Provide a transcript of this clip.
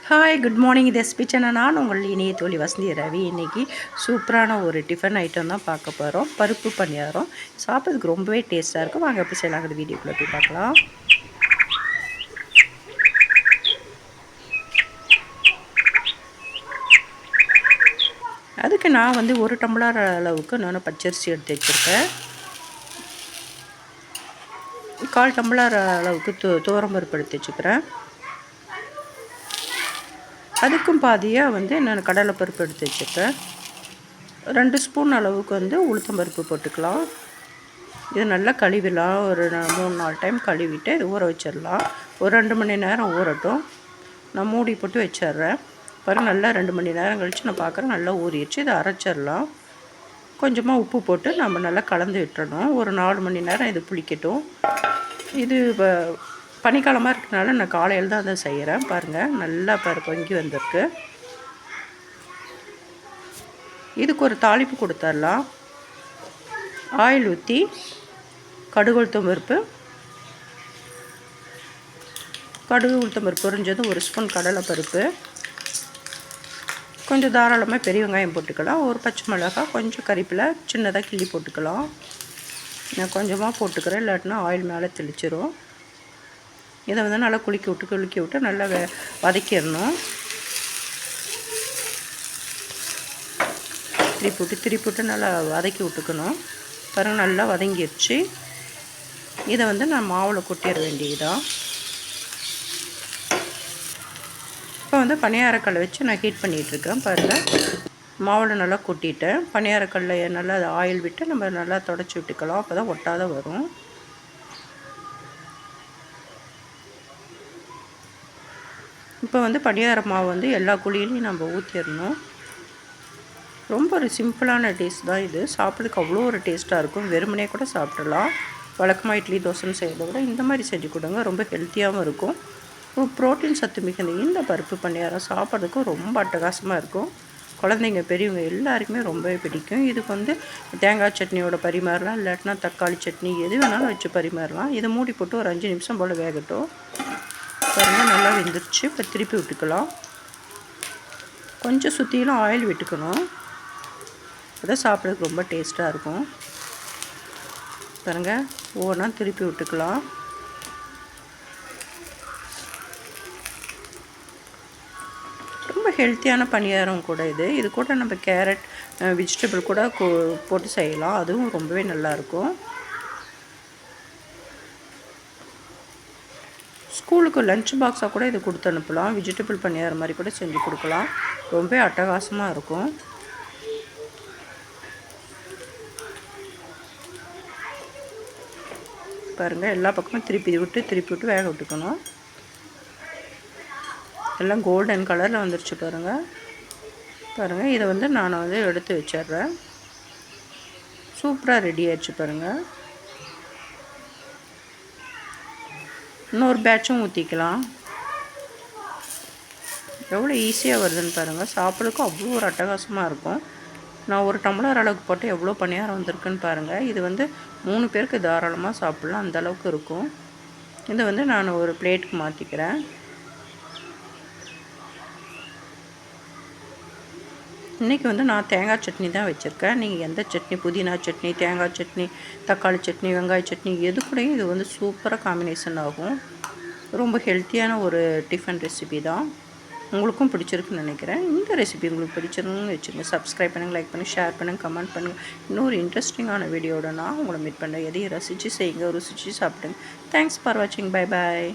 Hi good morning. இது SP channel. நான் உங்கள் இனிய தோழி வசந்தி ரவி. இன்றைக்கி சூப்பரான ஒரு டிஃபன் ஐட்டம் தான் பார்க்க போகிறோம். பருப்பு பணியாரம். சாப்பிட்றதுக்கு ரொம்பவே டேஸ்ட்டாக இருக்கும். வாங்க எப்படி செய்யலாங்கிற வீடியோக்குள்ளே போய் பார்க்கலாம். அதுக்கு நான் வந்து ஒரு டம்ளர் அளவுக்கு நான் பச்சரிசி எடுத்து வச்சுருக்கேன். 1/4 டம்ளர் அளவுக்கு துவரம்பருப்பு எடுத்து வச்சுக்கிறேன். அதுக்கும் பாதியாக வந்து நான் கடலைப்பருப்பு எடுத்து வச்சுருக்கேன். 2 ஸ்பூன் அளவுக்கு வந்து உளுத்தம்பருப்பு போட்டுக்கலாம். இது நல்லா கழுவிடலாம். ஒரு 3-4 டைம் கழுவிட்டு இது ஊற வச்சிடலாம். ஒரு 2 மணி நேரம் ஊறட்டும். நான் மூடி போட்டு வச்சிட்றேன். பாருங்கள், நல்லா 2 மணி நேரம் கழித்து நான் பார்க்குறேன். நல்லா ஊறிடுச்சு. இதை அரைச்சிடலாம். கொஞ்சமாக உப்பு போட்டு நம்ம நல்லா கலந்து விட்டுறணும். ஒரு 4 மணி நேரம் இது புளிக்கட்டும். இது பனிக்காலமாக இருக்கிறதுனால நான் காலையில் தான் அதை செய்கிறேன். பாருங்கள், நல்லா பொங்கி வந்திருக்கு. இதுக்கு ஒரு தாளிப்பு கொடுத்துடலாம். ஆயில் ஊற்றி கடுகு உளுத்தம்பருப்பு பொரிஞ்சதும் 1 ஸ்பூன் கடலைப்பருப்பு, கொஞ்சம் தாராளமாக பெரிய வெங்காயம் போட்டுக்கலாம். ஒரு பச்சை மிளகாய், கொஞ்சம் கறிவேப்பிலை சின்னதாக கிள்ளி போட்டுக்கலாம். நான் கொஞ்சமாக போட்டுக்கிறேன், இல்லாட்டினா ஆயில் மேலே தெளிச்சிரும். இதை வந்து நல்லா குலுக்கி விட்டு நல்லா வதக்கிடணும். திருப்பி விட்டு நல்லா வதக்கி விட்டுக்கணும். பாருங்கள், நல்லா வதங்கிடுச்சு. இதை வந்து நான் மாவில் கொட்டிட வேண்டியதுதான். இப்போ வந்து பணியாரக்கல்லை வச்சு நான் ஹீட் பண்ணிகிட்ருக்கேன். பாருங்கள், மாவில் நல்லா கொட்டிட்டேன். பணியாரக்கல்லை நல்லா ஆயில் விட்டு நம்ம நல்லா தொடச்சி விட்டுக்கலாம். அப்போ தான் ஒட்டாத வரும். இப்போ வந்து பணியார மாவு வந்து எல்லா குழியிலையும் நம்ம ஊற்றிடணும். ரொம்ப ஒரு சிம்பிளான டேஸ்ட் தான் இது. சாப்பிட்றதுக்கு அவ்வளோ ஒரு டேஸ்ட்டாக இருக்கும். வெறுமனே கூட சாப்பிடலாம். வழக்கமாக இட்லி தோசைன்னு செய்கிறத விட இந்த மாதிரி செஞ்சு கொடுங்க. ரொம்ப ஹெல்த்தியாகவும் இருக்கும். ப்ரோட்டீன் சத்து மிகுந்த இந்த பருப்பு பணியாரம் சாப்பிட்றதுக்கும் ரொம்ப அட்டகாசமாக இருக்கும். குழந்தைங்க பெரியவங்க எல்லாருக்குமே ரொம்பவே பிடிக்கும். இதுக்கு வந்து தேங்காய் சட்னியோட பரிமாறலாம், இல்லாட்டினா தக்காளி சட்னி எது வேணாலும் வச்சு பரிமாறலாம். இதை மூடி போட்டு ஒரு 5 நிமிஷம் போல் வேகட்டும். பாருங்கள், நல்லா வெந்துருச்சு. இப்போ திருப்பி விட்டுக்கலாம். கொஞ்சம் சுற்றிலும் ஆயில் விட்டுக்கணும். அப்போ சாப்பிட்றதுக்கு ரொம்ப டேஸ்ட்டாக இருக்கும். பாருங்கள், ஒவ்வொன்றா திருப்பி விட்டுக்கலாம். ரொம்ப ஹெல்த்தியான பணியாரம் கூட இது. இது கூட நம்ம கேரட் வெஜிடபிள் கூட போட்டு செய்யலாம். அதுவும் ரொம்பவே நல்லாயிருக்கும். ஸ்கூலுக்கு லஞ்ச் பாக்ஸாக கூட இது கொடுத்து அனுப்பலாம். வெஜிடபிள் பணியாரம் மாதிரி கூட செஞ்சு கொடுக்கலாம். ரொம்ப அட்டகாசமாக இருக்கும். பாருங்கள், எல்லா பக்கமும் திருப்பி விட்டு வேக விட்டுக்கணும். எல்லாம் கோல்டன் கலரில் வந்துருச்சு. பாருங்கள், இதை வந்து நான் வந்து எடுத்து வச்சிட்றேன். சூப்பராக ரெடி ஆயிடுச்சு. பாருங்கள், இன்னொரு பேட்சும் ஊற்றிக்கலாம். எவ்வளோ ஈஸியாக வருதுன்னு பாருங்கள். சாப்பிட்றதுக்கும் அவ்வளோ ஒரு அட்டகாசமாக இருக்கும். நான் ஒரு டம்ளர் அளவுக்கு போட்டு எவ்வளோ பணியாரம் வந்திருக்குன்னு பாருங்கள். இது வந்து 3 பேருக்கு தாராளமாக சாப்பிட்லாம், அந்தளவுக்கு இருக்கும். இதை வந்து நான் ஒரு பிளேட்டுக்கு மாற்றிக்கிறேன். இன்றைக்கி வந்து நான் தேங்காய் சட்னி தான் வச்சுருக்கேன். நீங்கள் எந்த சட்னி, புதினா சட்னி, தேங்காய் சட்னி, தக்காளி சட்னி, வெங்காய சட்னி எது கூடயும் இது வந்து சூப்பராக காம்பினேஷன் ஆகும். ரொம்ப ஹெல்த்தியான ஒரு டிஃபன் ரெசிபி தான். உங்களுக்கும் பிடிச்சிருக்குன்னு நினைக்கிறேன். இந்த ரெசிபி உங்களுக்கு பிடிச்சிருக்குன்னு வச்சுருங்க. சப்ஸ்கிரைப் பண்ணுங்கள், லைக் பண்ணுங்கள், ஷேர் பண்ணுங்கள், கமெண்ட் பண்ணுங்கள். இன்னொரு இன்ட்ரெஸ்டிங்கான வீடியோட நான் உங்களை மீட் பண்ணுறேன். எதையும் ரசித்து செய்யுங்க, ருசித்து சாப்பிடுங்க. தேங்க்ஸ் ஃபார் வாட்சிங். Bye bye.